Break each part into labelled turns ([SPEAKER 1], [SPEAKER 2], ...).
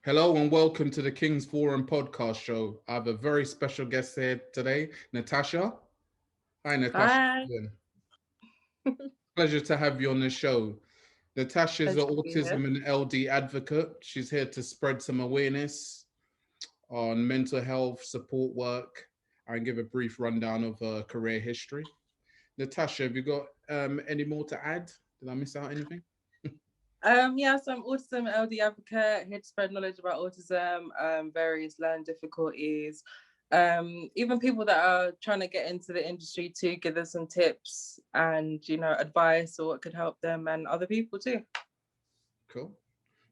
[SPEAKER 1] Hello and welcome to the King's Forum podcast show. I have a very special guest here today, Natasha. Hi, Natasha.
[SPEAKER 2] Hi.
[SPEAKER 1] Pleasure to have you on the show. Natasha is
[SPEAKER 2] Pleasure
[SPEAKER 1] an
[SPEAKER 2] to be here.
[SPEAKER 1] autism and LD advocate. She's here to spread some awareness on mental health, support work, and give a brief rundown of her career history. Natasha, have you got any more to add? Did I miss out anything?
[SPEAKER 2] So I'm autism LD advocate, here to spread knowledge about autism, various learning difficulties, even people that are trying to get into the industry to give them some tips and, advice or what could help them and other people too.
[SPEAKER 1] Cool.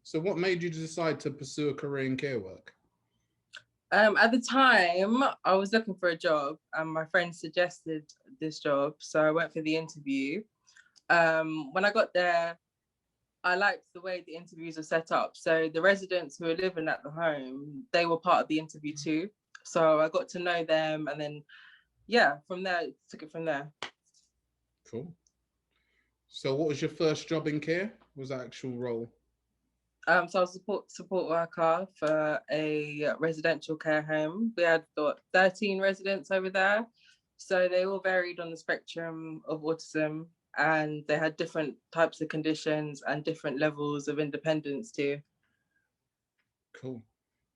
[SPEAKER 1] So what made you decide to pursue a career in care work?
[SPEAKER 2] At the time, I was looking for a job and my friend suggested this job. So I went for the interview. When I got there, I liked the way the interviews are set up. So the residents who were living at the home, they were part of the interview too. So I got to know them, and then from there, took it from there.
[SPEAKER 1] Cool. So what was your first job in care? Was that actual role?
[SPEAKER 2] So I was support worker for a residential care home. We had 13 residents over there. So they all varied on the spectrum of autism, and they had different types of conditions and different levels of independence too.
[SPEAKER 1] Cool.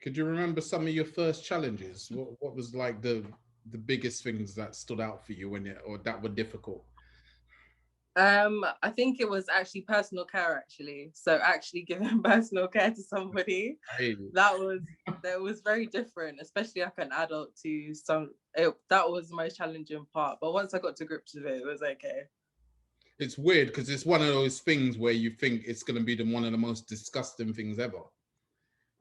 [SPEAKER 1] Could you remember some of your first challenges? What was like the biggest things that stood out for you when it or that were difficult?
[SPEAKER 2] I think it was actually personal care actually. So actually giving personal care to somebody
[SPEAKER 1] Hey,
[SPEAKER 2] that was very different, especially like an adult to that was the most challenging part. But once I got to grips with it, it was okay.
[SPEAKER 1] it's weird because it's one of those things where you think it's going to be one of the most disgusting things ever,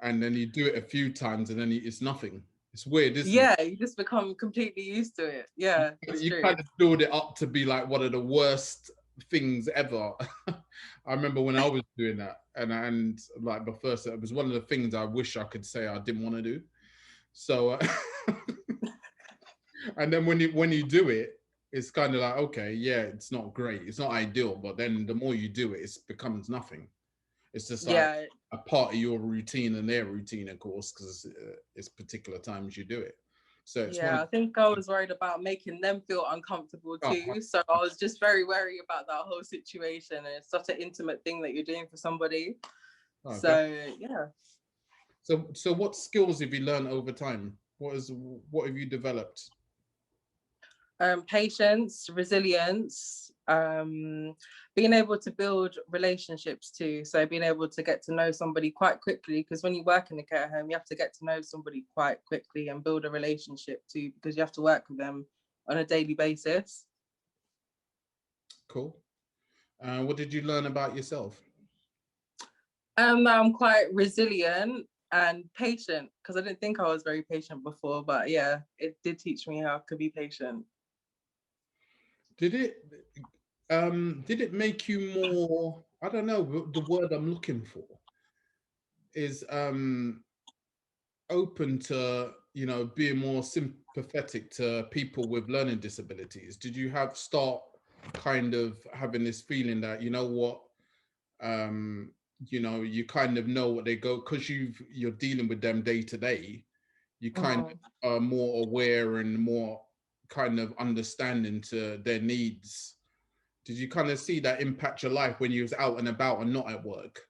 [SPEAKER 1] and then you do it a few times and then it's nothing. It's weird, isn't it?
[SPEAKER 2] Yeah, you just become completely used to it. Yeah, it's
[SPEAKER 1] You
[SPEAKER 2] true.
[SPEAKER 1] kind of build it up to be like one of the worst things ever. I remember when I was doing that, and like the first, it was one of the things I wish I could say I didn't want to do. So, and then when you do it, it's kind of like, okay, yeah, it's not great, it's not ideal, but then the more you do it, it becomes nothing. It's just like
[SPEAKER 2] Yeah,
[SPEAKER 1] a part of your routine and their routine, of course, because it's particular times you do it. So it's one
[SPEAKER 2] yeah.
[SPEAKER 1] of
[SPEAKER 2] I think I was worried about making them feel uncomfortable
[SPEAKER 1] oh,
[SPEAKER 2] too. So I was just very wary about that whole situation. And it's such an intimate thing that you're doing for somebody.
[SPEAKER 1] oh,
[SPEAKER 2] So yeah.
[SPEAKER 1] so what skills have you learned over time? What have you developed?
[SPEAKER 2] Patience, resilience, being able to build relationships too. So being able to get to know somebody quite quickly, because when you work in a care home, you have to get to know somebody quite quickly and build a relationship too, because you have to work with them on a daily basis.
[SPEAKER 1] Cool. What did you learn about yourself?
[SPEAKER 2] I'm quite resilient and patient because I didn't think I was very patient before, but yeah, it did teach me how to be patient.
[SPEAKER 1] Did it did it make you more, I don't know, the word I'm looking for is open to, being more sympathetic to people with learning disabilities? Did you have start kind of having this feeling that, um you kind of know what they go, because you're dealing with them day to day, you kind
[SPEAKER 2] Mhm.
[SPEAKER 1] of are more aware and more kind of understanding to their needs? Did you kind of see that impact your life when you was out and about and not at work?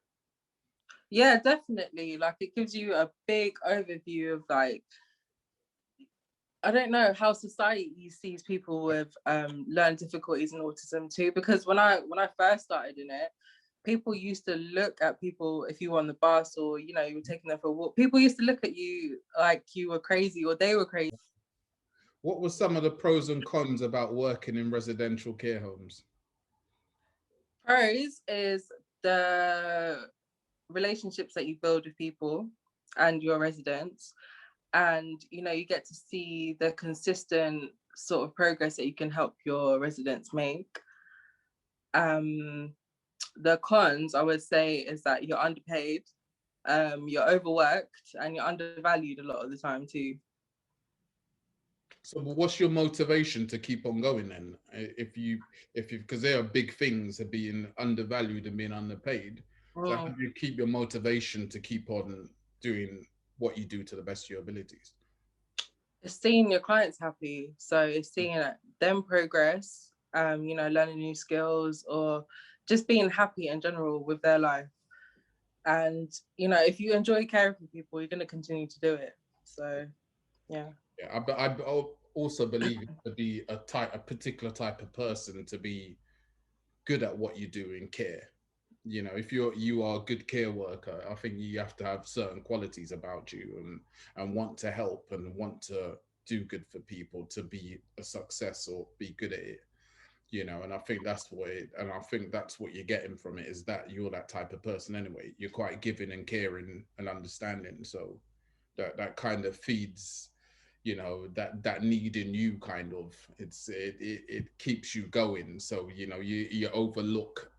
[SPEAKER 2] Yeah, definitely. Like it gives you a big overview of like I don't know how society sees people with learning difficulties and autism too. Because when I first started in it, people used to look at people if you were on the bus or you were taking them for a walk. People used to look at you like you were crazy or they were crazy.
[SPEAKER 1] What were some of the pros and cons about working in residential care homes?
[SPEAKER 2] Pros is the relationships that you build with people and your residents, and you get to see the consistent sort of progress that you can help your residents make. um the cons I would say is that you're underpaid, you're overworked, and you're undervalued a lot of the time too.
[SPEAKER 1] So what's your motivation to keep on going then? If you because there are big things of being undervalued and being underpaid. So how
[SPEAKER 2] Mm.
[SPEAKER 1] do you keep your motivation to keep on doing what you do to the best of your abilities?
[SPEAKER 2] It's seeing your clients happy. So it's seeing them progress, learning new skills, or just being happy in general with their life. And, if you enjoy caring for people, you're going to continue to do it. So, yeah.
[SPEAKER 1] Yeah, I also believe to be a particular type of person to be good at what you do and care. If you are a good care worker, I think you have to have certain qualities about you, and want to help and want to do good for people to be a success or be good at it. And I think that's what you're getting from it, is that you're that type of person anyway. You're quite giving and caring and understanding, so that kind of feeds that need in you, kind of. It keeps you going, so you overlook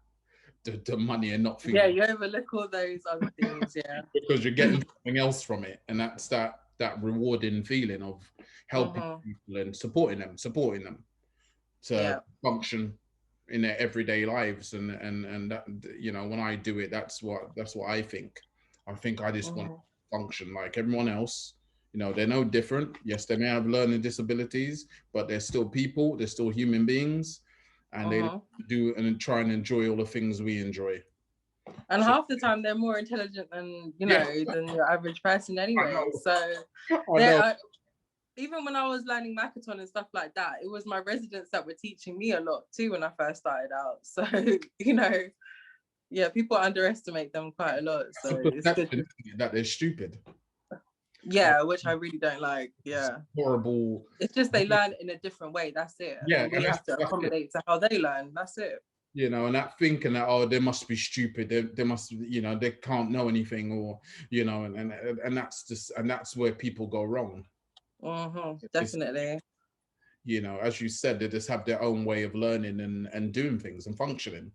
[SPEAKER 1] the money and not
[SPEAKER 2] Yeah,
[SPEAKER 1] feeling,
[SPEAKER 2] you overlook all those other things. Yeah.
[SPEAKER 1] because you're getting something else from it, and that's that rewarding feeling of helping people and supporting them to
[SPEAKER 2] Yeah.
[SPEAKER 1] function in their everyday lives. And that, when I do it, that's what I think. I just want to function like everyone else. They're no different. Yes, they may have learning disabilities, but they're still people, they're still human beings, and they do and try and enjoy all the things we enjoy.
[SPEAKER 2] And
[SPEAKER 1] So,
[SPEAKER 2] half the time they're more intelligent than than your average person anyway. So
[SPEAKER 1] I know.
[SPEAKER 2] Even when I was learning Makaton and stuff like that, it was my residents that were teaching me a lot too when I first started out. So, yeah, people underestimate them quite a lot. So it's good
[SPEAKER 1] that they're stupid.
[SPEAKER 2] Yeah, which I really don't like. Yeah.
[SPEAKER 1] Horrible.
[SPEAKER 2] It's just they learn in a different way. That's it. And
[SPEAKER 1] Yeah,
[SPEAKER 2] then we have to accommodate to how they learn. That's it.
[SPEAKER 1] And that thinking that, they must be stupid, they must, they can't know anything, or and that's where people go wrong.
[SPEAKER 2] Definitely.
[SPEAKER 1] As you said, they just have their own way of learning and doing things and functioning.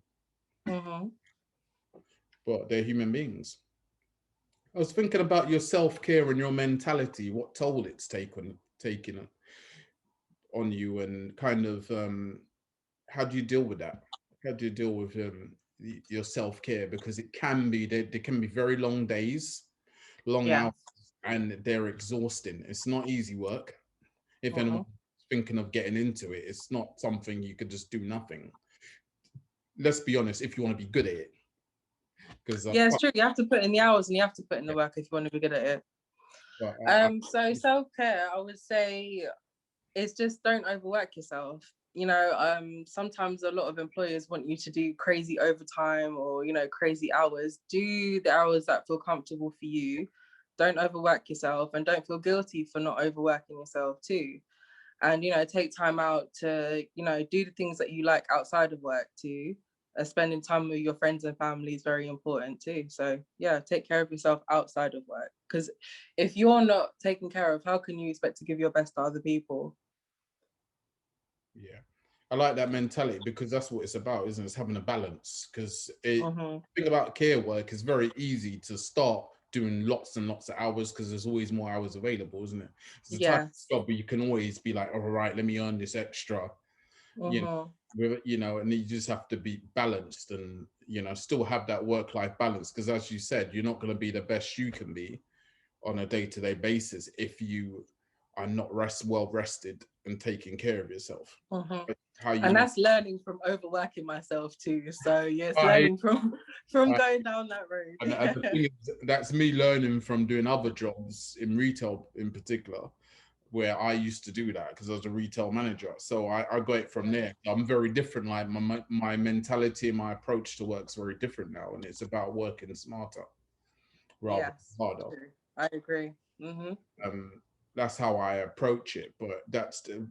[SPEAKER 1] But they're human beings. I was thinking about your self-care and your mentality, what toll it's taking on you, and kind of how do you deal with that? How do you deal with your self-care? Because it can be, there can be very long days, long hours, and they're exhausting. It's not easy work. If anyone's thinking of getting into it, it's not something you could just do nothing. Let's be honest, if you want to be good at it. Because
[SPEAKER 2] it's true. You have to put in the hours and you have to put in the work if you want to be good at it. So self-care, I would say, is just don't overwork yourself. Sometimes a lot of employers want you to do crazy overtime or, crazy hours. Do the hours that feel comfortable for you. Don't overwork yourself, and don't feel guilty for not overworking yourself too. And, take time out to, do the things that you like outside of work too. Spending time with your friends and family is very important too. So yeah, take care of yourself outside of work. Because if you're not taken care of, how can you expect to give your best to other people?
[SPEAKER 1] Yeah, I like that mentality, because that's what it's about, isn't it? It's having a balance. Because the thing about care work is very easy to start doing lots and lots of hours, because there's always more hours available, isn't it? It's a type of job where you can always be like, all right, let me earn this extra, and you just have to be balanced, and still have that work-life balance. Because as you said, you're not going to be the best you can be on a day-to-day basis if you are not well rested and taking care of yourself.
[SPEAKER 2] And that's learning from overworking myself too. So yes, learning from going down that road.
[SPEAKER 1] And the thing is, that's me learning from doing other jobs in retail in particular, where I used to do that because I was a retail manager. So I got it from there. I'm very different. Like my mentality and my approach to work is very different now, and it's about working smarter rather than harder.
[SPEAKER 2] True. I agree.
[SPEAKER 1] That's how I approach it. But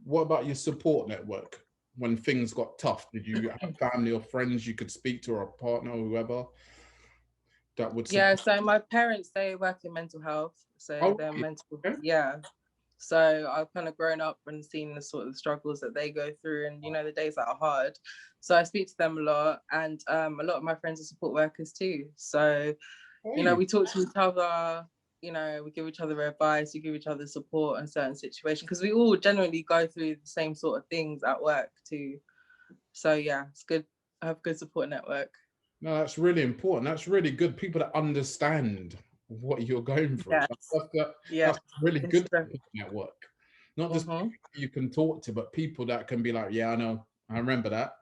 [SPEAKER 1] what about your support network? When things got tough, did you have family or friends you could speak to, or a partner or whoever that would support?
[SPEAKER 2] So my parents, they work in mental health. So they're mental. So I've kind of grown up and seen the sort of struggles that they go through, and the days that are hard. So I speak to them a lot, and a lot of my friends are support workers too. So we talk to each other. We give each other advice, we give each other support in certain situations, because we all generally go through the same sort of things at work too. So yeah, it's good. I have a good support network.
[SPEAKER 1] No, that's really important. That's really good. People that understand what you're going through.
[SPEAKER 2] Yes. Yeah.
[SPEAKER 1] That's really
[SPEAKER 2] It's
[SPEAKER 1] good
[SPEAKER 2] true.
[SPEAKER 1] network. Not just
[SPEAKER 2] Mm-hmm.
[SPEAKER 1] people you can talk to, but people that can be like, yeah, I know, I remember that.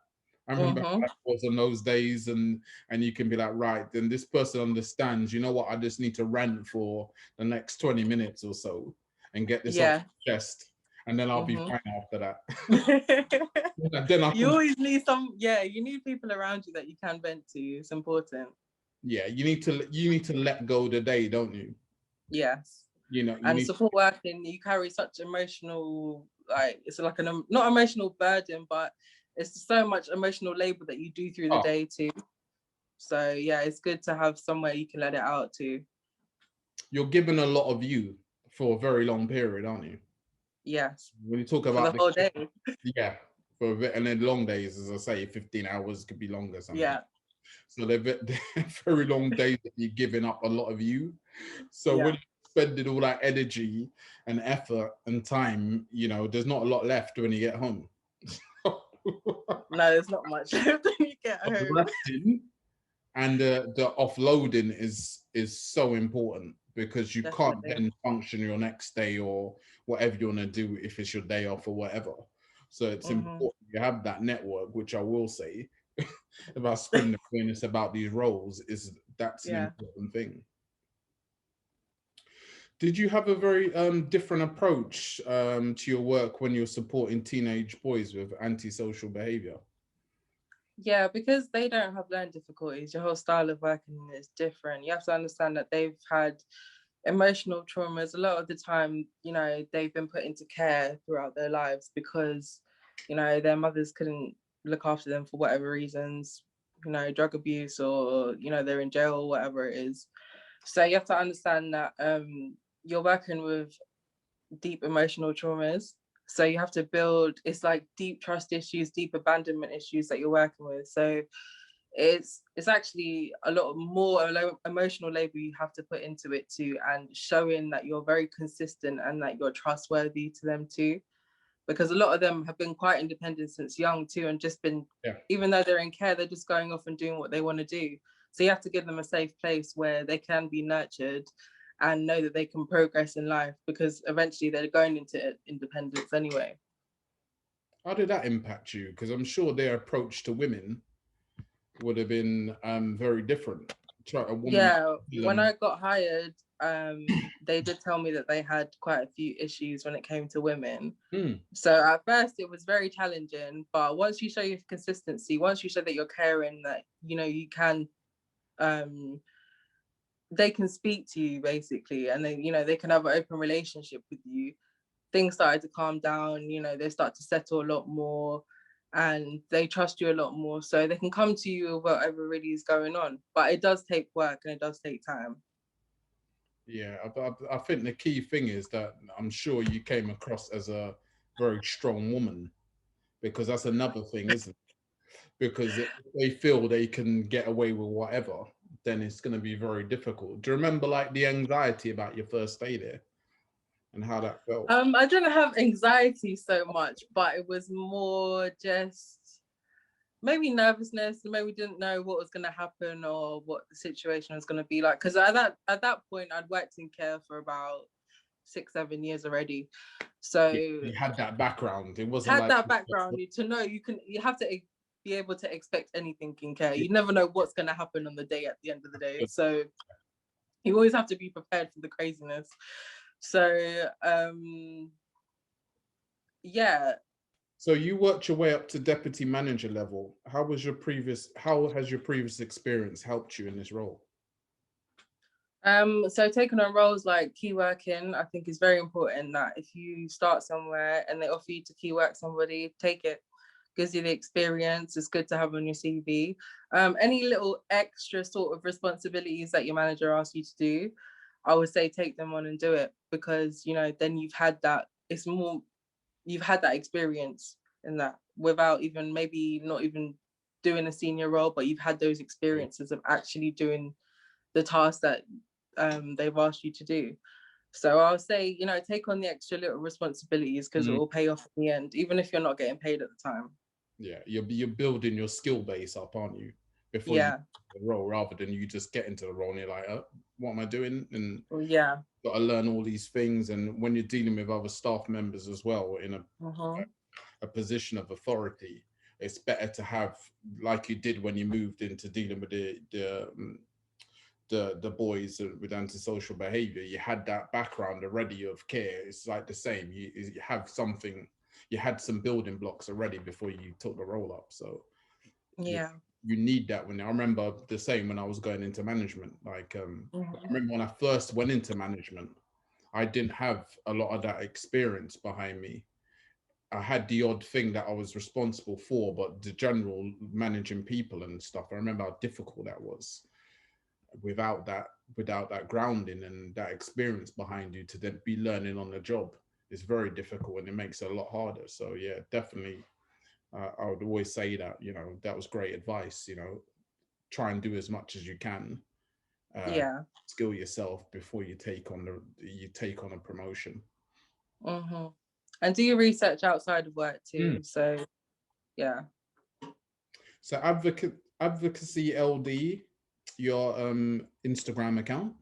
[SPEAKER 1] I remember how
[SPEAKER 2] Mm-hmm.
[SPEAKER 1] that was in those days, and you can be like, right, then this person understands. You know what? I just need to rant for the next 20 minutes or so and get this off
[SPEAKER 2] Yeah.
[SPEAKER 1] my chest, and then I'll be
[SPEAKER 2] Mm-hmm.
[SPEAKER 1] fine after that. And then I
[SPEAKER 2] You
[SPEAKER 1] can,
[SPEAKER 2] always need you need people around you that you can vent to. It's important.
[SPEAKER 1] yeah, you need to let go the day, don't you?
[SPEAKER 2] Yes.
[SPEAKER 1] You know, you
[SPEAKER 2] And
[SPEAKER 1] need,
[SPEAKER 2] support working, you carry such emotional, like, it's like not emotional burden, but it's so much emotional labor that you do through the
[SPEAKER 1] oh,
[SPEAKER 2] day too. So yeah, it's good to have somewhere you can let it out to.
[SPEAKER 1] you're given a lot of you for a very long period, aren't you?
[SPEAKER 2] Yes.
[SPEAKER 1] When you talk
[SPEAKER 2] For the
[SPEAKER 1] about the,
[SPEAKER 2] whole day.
[SPEAKER 1] yeah, for a bit, and then long days, as I say, 15 hours could be longer sometimes.
[SPEAKER 2] Yeah.
[SPEAKER 1] So they're very long days that you're giving up a lot of you. So when
[SPEAKER 2] Yeah.
[SPEAKER 1] you're spending all that energy and effort and time, you know, there's not a lot left when you get home.
[SPEAKER 2] No, there's not much left when you get home.
[SPEAKER 1] Resting and the offloading is so important, because you can't
[SPEAKER 2] Definitely.
[SPEAKER 1] then function your next day or whatever you want to do if it's your day off or whatever. So it's
[SPEAKER 2] Mm-hmm.
[SPEAKER 1] important you have that network, which I will say about spreading awareness about these roles, is that's an
[SPEAKER 2] Yeah.
[SPEAKER 1] important thing. Did you have a very different approach to your work when you're supporting teenage boys with antisocial behavior?
[SPEAKER 2] Yeah, because they don't have learning difficulties, your whole style of working is different. You have to understand that they've had emotional traumas. A lot of the time, they've been put into care throughout their lives because, their mothers couldn't look after them for whatever reasons, drug abuse, or, they're in jail or whatever it is. So you have to understand that you're working with deep emotional traumas. So you have to build, it's like deep trust issues, deep abandonment issues that you're working with. So it's actually a lot more emotional labor you have to put into it too, and showing that you're very consistent and that you're trustworthy to them too, because a lot of them have been quite independent since young too, and just been,
[SPEAKER 1] Yeah.
[SPEAKER 2] even though they're in care, they're just going off and doing what they want to do. So you have to give them a safe place where they can be nurtured and know that they can progress in life, because eventually they're going into independence anyway.
[SPEAKER 1] How did that impact you? Because I'm sure their approach to women would have been very different. Try a woman.
[SPEAKER 2] Yeah, when I got hired, they did tell me that they had quite a few issues when it came to women. So at first it was very challenging, but once you show your consistency, once you show that you're caring, that you can, they can speak to you basically, and then they can have an open relationship with you. Things started to calm down. They start to settle a lot more, and they trust you a lot more, so they can come to you with whatever really is going on. But it does take work and it does take time.
[SPEAKER 1] Yeah, I think the key thing is that I'm sure you came across as a very strong woman, because that's another thing, isn't it? Because if they feel they can get away with whatever, then it's going to be very difficult. Do you remember like the anxiety about your first day there and how that felt?
[SPEAKER 2] I didn't have anxiety so much, but it was more just maybe nervousness, and maybe didn't know what was going to happen or what the situation was going to be like, because at that point I'd worked in care for about 6-7 years already, so
[SPEAKER 1] You had that background. It wasn't
[SPEAKER 2] had
[SPEAKER 1] like,
[SPEAKER 2] that background to know you have to be able to expect anything in care. You never know what's going to happen on the day at the end of the day, so you always have to be prepared for the craziness. So yeah.
[SPEAKER 1] so you worked your way up to deputy manager level. How has your previous experience helped you in this role?
[SPEAKER 2] So taking on roles like key working, I think is very important, that if you start somewhere and they offer you to key work somebody, take it. Gives you the experience. It's good to have on your CV. Any little extra sort of responsibilities that your manager asks you to do, I would say take them on and do it, because then you've had that. You've had that experience in that, without even, maybe not even doing a senior role, but you've had those experiences of actually doing the task that they've asked you to do. So I'll say, take on the extra little responsibilities, because it will pay off in the end, even if you're not getting paid at the time.
[SPEAKER 1] Yeah, you're building your skill base up, aren't you? before you
[SPEAKER 2] Yeah.
[SPEAKER 1] the role, rather than you just get into the role and you're like, what am I doing? And
[SPEAKER 2] Well, yeah.
[SPEAKER 1] got to learn all these things. And when you're dealing with other staff members as well in a position of authority, it's better to have, like you did when you moved into dealing with the boys with antisocial behavior. You had that background already of care. It's like the same. You have something. You had some building blocks already before you took the role up. So
[SPEAKER 2] Yeah.
[SPEAKER 1] you need that. When I remember the same when I was going into management. Like I remember when I first went into management, I didn't have a lot of that experience behind me. I had the odd thing that I was responsible for, but the general managing people and stuff, I remember how difficult that was without that grounding and that experience behind you to then be learning on the job. It's very difficult and it makes it a lot harder. So yeah, definitely. I would always say that, that was great advice, try and do as much as you can.
[SPEAKER 2] Yeah.
[SPEAKER 1] Skill yourself before you take on a promotion.
[SPEAKER 2] And do your research outside of work too. So yeah.
[SPEAKER 1] So Advocacy LD, your Instagram account.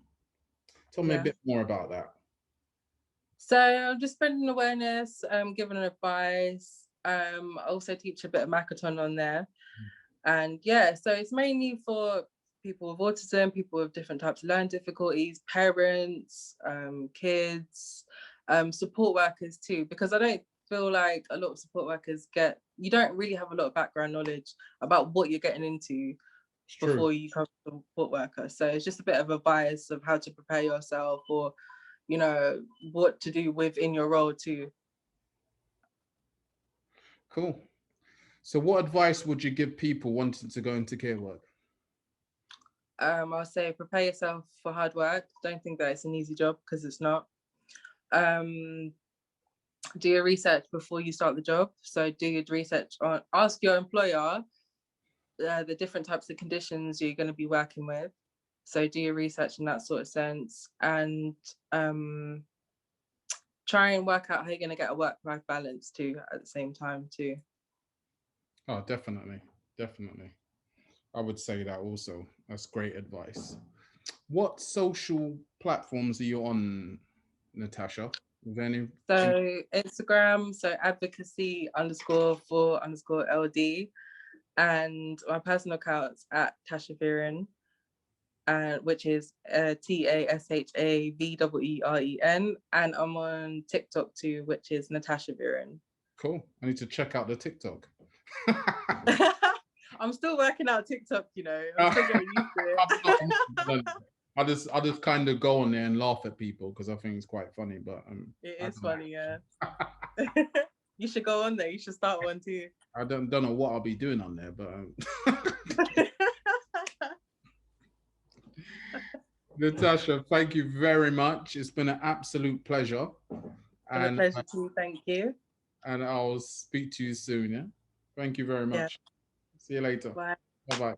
[SPEAKER 1] Tell me a bit more about that.
[SPEAKER 2] So I'm just spreading awareness, giving advice. I also teach a bit of Makaton on there. And yeah, so it's mainly for people with autism, people with different types of learning difficulties, parents, kids, support workers too, because I don't feel like a lot of support workers you don't really have a lot of background knowledge about what you're getting into before you come to a support worker. So it's just a bit of a bias of how to prepare yourself, or what to do within your role too.
[SPEAKER 1] Cool. So what advice would you give people wanting to go into care work?
[SPEAKER 2] I'll say prepare yourself for hard work. Don't think that it's an easy job, because it's not. Do your research before you start the job. So do your research ask your employer the different types of conditions you're going to be working with. So do your research in that sort of sense, and try and work out how you're going to get a work-life balance too at the same time too.
[SPEAKER 1] Oh, definitely. I would say that also. That's great advice. What social platforms are you on, Natasha?
[SPEAKER 2] So Instagram, so advocacy_for_LD, and my personal account's at Tasha Viren, which is TASHAVEEREN, and I'm on TikTok too, which is Natasha Viren.
[SPEAKER 1] Cool. I need to check out the TikTok.
[SPEAKER 2] I'm still working out TikTok, I'm still getting used to it.
[SPEAKER 1] I just kind of go on there and laugh at people because I think it's quite funny, but
[SPEAKER 2] it is funny, yeah. You should go on there. You should start one too.
[SPEAKER 1] I don't know what I'll be doing on there, but Natasha, thank you very much. It's been an absolute pleasure.
[SPEAKER 2] And a pleasure too. Thank you.
[SPEAKER 1] And I'll speak to you soon. Yeah. Thank you very much. Yeah. See you later.
[SPEAKER 2] Bye.
[SPEAKER 1] Bye-bye.